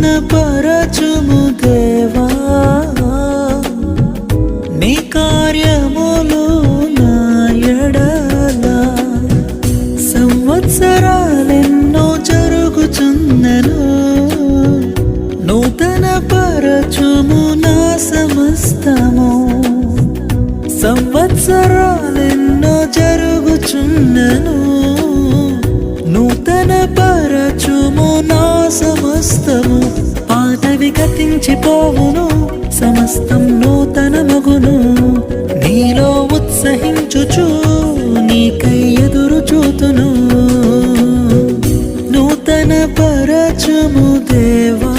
నూతన పరచుము దేవా నీ కార్యములు నా ఎడల సంవత్సరాలెన్నో జరుగుచున్నను నూతన పరచుము నా సమస్తము సంవత్సరాలెన్నో జరుగుచున్నను నూతన పరచుము నా సమస్తము పాతవి గతించిపోవును సమస్తం నూతనమగును నీలో ఉత్సహించుచు నీకై ఎదురు చూతును నూతన పరచుము దేవా